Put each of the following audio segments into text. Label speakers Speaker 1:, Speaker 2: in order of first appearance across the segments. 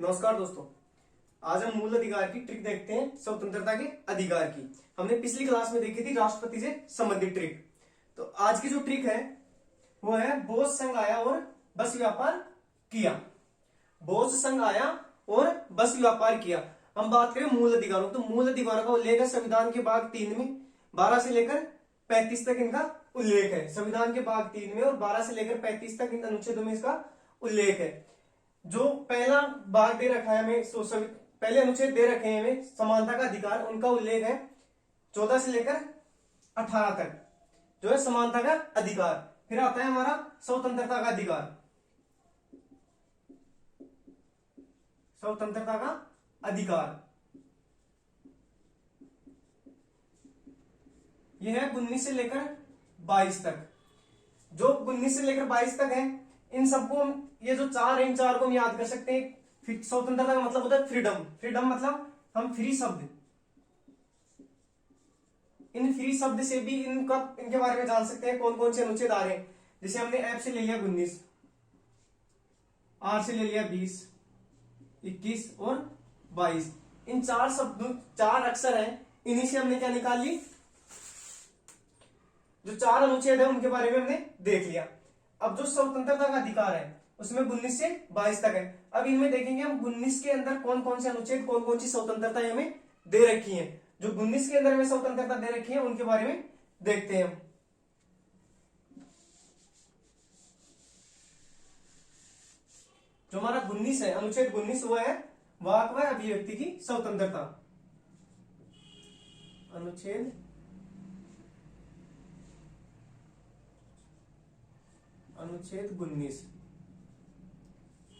Speaker 1: नमस्कार दोस्तों। आज हम मूल अधिकार की ट्रिक देखते हैं, स्वतंत्रता के अधिकार की। हमने पिछली क्लास में देखी थी राष्ट्रपति से संबंधित ट्रिक। तो आज की जो ट्रिक है वो है बोस संघ आया और बस व्यापार किया। बोस संघ आया और बस व्यापार किया। हम बात करें मूल अधिकारों, तो मूल अधिकारों का उल्लेख है संविधान के भाग 3 में 12 से लेकर 35 तक इनका उल्लेख है। संविधान के भाग 3 में और 12 से लेकर 35 तक इन अनुच्छेदों में इसका उल्लेख है। जो पहला भाग दे रखा है हमें, पहले अनुच्छेद दे रखे हैं हमें समानता का अधिकार, उनका उल्लेख है 14 से लेकर 18 तक, जो है समानता का अधिकार। फिर आता है हमारा स्वतंत्रता का अधिकार। स्वतंत्रता का अधिकार यह है 19 से लेकर 22 तक। जो 19 से लेकर 22 तक है, इन सबको हम, ये जो चार है, इन चार को हम याद कर सकते हैं। स्वतंत्रता का मतलब होता है फ्रीडम। फ्रीडम मतलब हम फ्री शब्द, इन फ्री शब्द से भी इनके बारे में जान सकते हैं कौन कौन से अनुच्छेद आ रहे हैं। जैसे हमने एफ से ले लिया 19, आर से ले लिया 20, 21 और 22। इन चार शब्द, चार अक्षर हैं, इन्हीं से हमने क्या निकाल ली, जो चार अनुच्छेद है उनके बारे में हमने देख लिया। अब जो स्वतंत्रता का अधिकार है उसमें 19 से 22 तक है। अब इनमें देखेंगे हम 19 के अंदर कौन कौन से अनुच्छेद, कौन कौन सी स्वतंत्रता हमें दे रखी है। जो 19 के अंदर में स्वतंत्रता दे रखी है उनके बारे में देखते हैं हम। जो हमारा 19 है, अनुच्छेद 19, वो है वाक व अभिव्यक्ति की स्वतंत्रता। अनुच्छेद 19,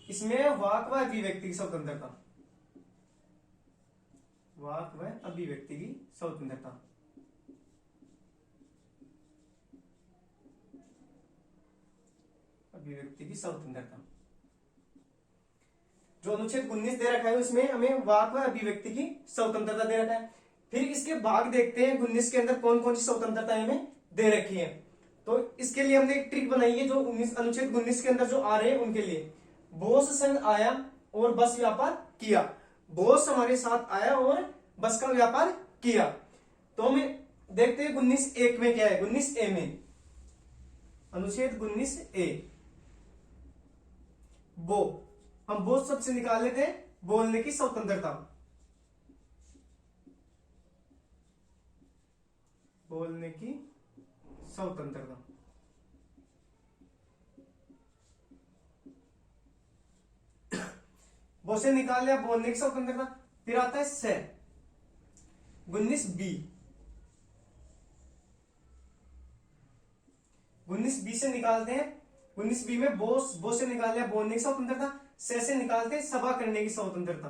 Speaker 1: इसमें वाक व अभिव्यक्ति की स्वतंत्रता। वाक व अभिव्यक्ति की स्वतंत्रता। अभिव्यक्ति की स्वतंत्रता जो अनुच्छेद 19 दे रखा है उसमें हमें वाक व अभिव्यक्ति की स्वतंत्रता दे रखा है। फिर इसके भाग देखते हैं 19 के अंदर कौन कौन सी स्वतंत्रता हमें दे रखी है। तो इसके लिए हमने एक ट्रिक बनाई है, जो अनुच्छेद 19 के अंदर जो आ रहे हैं उनके लिए। बोस संघ आया और बस व्यापार किया। बोस हमारे साथ आया और बस का व्यापार किया। तो हमें देखते हैं 19(1) में क्या है। 19(a) में, अनुच्छेद 19(a), हम बोस शब्द से निकाल लेते हैं बोलने की स्वतंत्रता। बोलने की स्वतंत्रता। वो से निकाल लिया बोलने की स्वतंत्रता। फिर आता है से 19(b). 19(b) से निकालते हैं, 19(b) में बोस से निकाल लिया बोलने की स्वतंत्रता। से निकालते हैं सभा करने की स्वतंत्रता।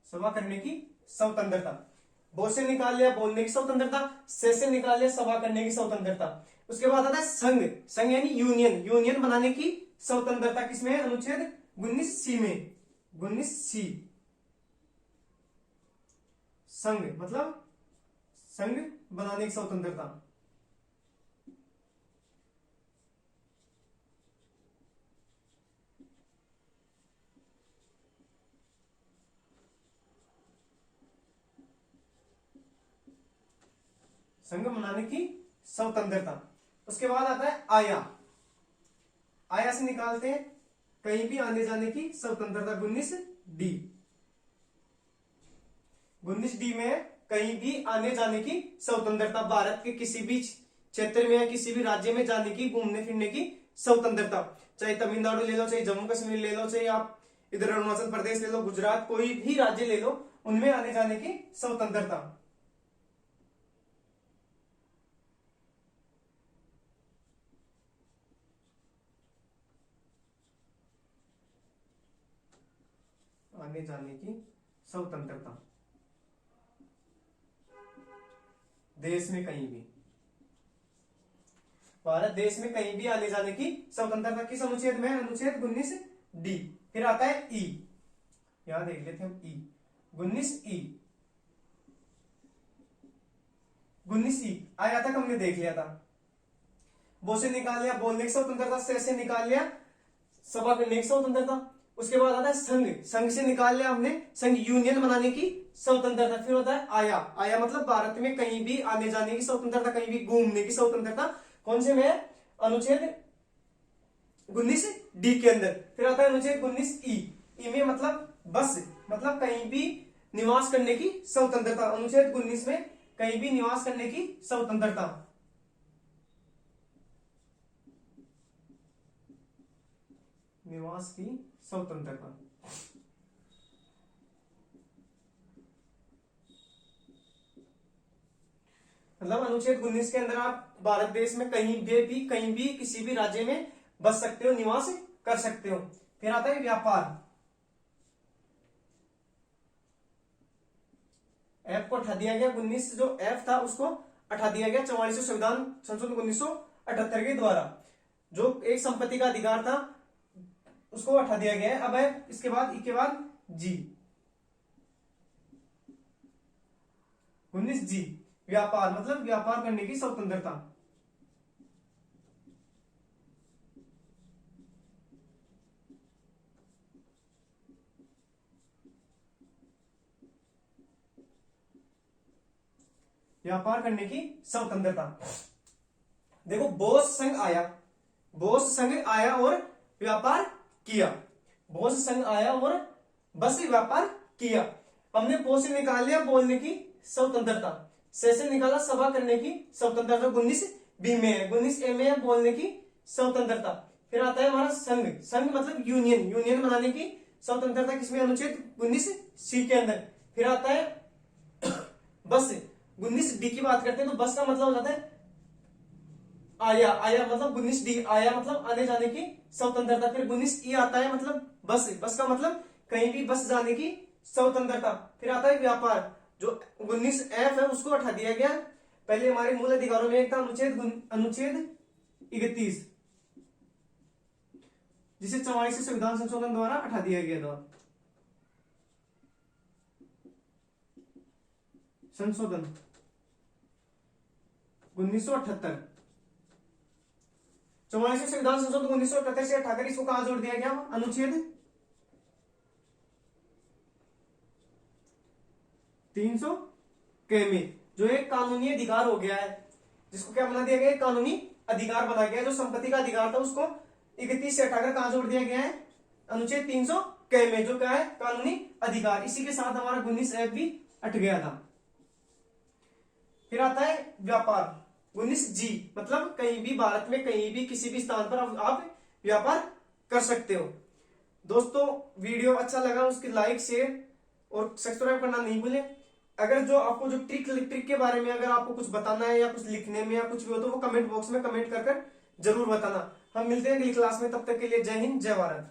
Speaker 1: सभा करने की स्वतंत्रता। बोस से निकाल लिया बोलने की स्वतंत्रता, से निकाल लिया सभा करने की स्वतंत्रता। उसके बाद आता है संघ। संघ यानी यूनियन, यूनियन बनाने की स्वतंत्रता किसमें है? अनुच्छेद 19(c) में। 19(c) संघ मतलब संघ बनाने की स्वतंत्रता। संघ बनाने की स्वतंत्रता। उसके बाद आता है आया। आया से निकालते हैं कहीं भी आने जाने की स्वतंत्रता। 19(d). 19(d) में कहीं भी आने जाने की स्वतंत्रता। भारत के किसी भी क्षेत्र में या किसी भी राज्य में जाने की, घूमने फिरने की स्वतंत्रता। चाहे तमिलनाडु ले लो, चाहे जम्मू कश्मीर ले लो, चाहे आप इधर अरुणाचल प्रदेश ले लो, गुजरात, कोई भी राज्य ले लो, उनमें आने जाने की स्वतंत्रता। आने जाने की स्वतंत्रता देश में कहीं भी, भारत देश में कहीं भी आने जाने की स्वतंत्रता किस अनुच्छेद में? अनुच्छेद 19(d). फिर आता है ई, यहां देख लेते हैं हम ई। 19 ई, 19 ई आया तक हमने देख लिया था। बो से निकाल लिया बोलने की स्वतंत्रता, से निकाल लिया सभा करने की स्वतंत्रता। उसके बाद आता है संघ, संघ से निकाल लिया हमने संघ यूनियन बनाने की स्वतंत्रता। फिर होता है आया, आया मतलब भारत में कहीं भी आने जाने की स्वतंत्रता, कहीं भी घूमने की स्वतंत्रता। कौन से में? अनुच्छेद 19 डी के अंदर। फिर आता है अनुच्छेद 19 ई, ई में मतलब बस, मतलब कहीं भी निवास करने की स्वतंत्रता। अनुच्छेद 19 में कहीं भी निवास करने की स्वतंत्रता। निवास की स्वतंत्रता। मतलब अनुच्छेद 19 के अंदर आप भारत देश में कहीं भी किसी भी राज्य में बस सकते हो, निवास कर सकते हो। फिर आता है व्यापार। एफ को हटा दिया गया, 19 जो एफ था उसको हटा दिया गया 44वें संविधान संशोधन 1978 के द्वारा। जो एक संपत्ति का अधिकार था उसको हटा दिया गया है। अब है इसके बाद, के बाद जी, 19 जी व्यापार, मतलब व्यापार करने की स्वतंत्रता। व्यापार करने की स्वतंत्रता। देखो बोस संघ आया, बोस संघ आया और व्यापार किया, बोस संघ आया और बस व्यापार किया। हमने बो से निकाल लिया बोलने की स्वतंत्रता, से निकाला सभा करने की स्वतंत्रता। 19 बी में है, 19 ए में है बोलने की स्वतंत्रता। फिर आता है हमारा संघ, संघ मतलब यूनियन, यूनियन बनाने की स्वतंत्रता किसमें? अनुच्छेद 19 सी के अंदर। फिर आता है बस, 19 डी की बात करते हैं तो बस का मतलब हो जाता है आया, आया मतलब 19 डी आया मतलब आने जाने की स्वतंत्रता। फिर 19 ई आता है मतलब बस, बस का मतलब कहीं भी बस जाने की स्वतंत्रता। फिर आता है व्यापार, जो 19 एफ है उसको हटा दिया गया। पहले हमारे मूल अधिकारों में एक था अनुच्छेद 31, जिसे 44वें संविधान संशोधन द्वारा हटा दिया गया था। संशोधन 1978, 44वें संविधान संशोधन 1978 से हटाकर इसको कहां जोड़ दिया गया? अनुच्छेद 300 के में, जो एक कानूनी अधिकार हो गया है, जिसको क्या बना दिया गया? कानूनी अधिकार बना गया। जो संपत्ति का अधिकार था उसको 31 से हटाकर कहां जोड़ दिया गया है? अनुच्छेद 300 के में, जो क्या है? कानूनी अधिकार। इसी के साथ हमारा 19 एफ भी हट गया था। फिर आता है व्यापार, 19 जी मतलब कहीं भी भारत में कहीं भी किसी भी स्थान पर आप व्यापार कर सकते हो। दोस्तों वीडियो अच्छा लगा उसकी लाइक शेयर और सब्सक्राइब करना नहीं भूलें। अगर जो आपको जो ट्रिक के बारे में अगर आपको कुछ बताना है या कुछ लिखने में या कुछ भी हो तो वो कमेंट बॉक्स में कमेंट कर जरूर बताना। हम मिलते हैं अगली क्लास में, तब तक के लिए जय हिंद जय भारत।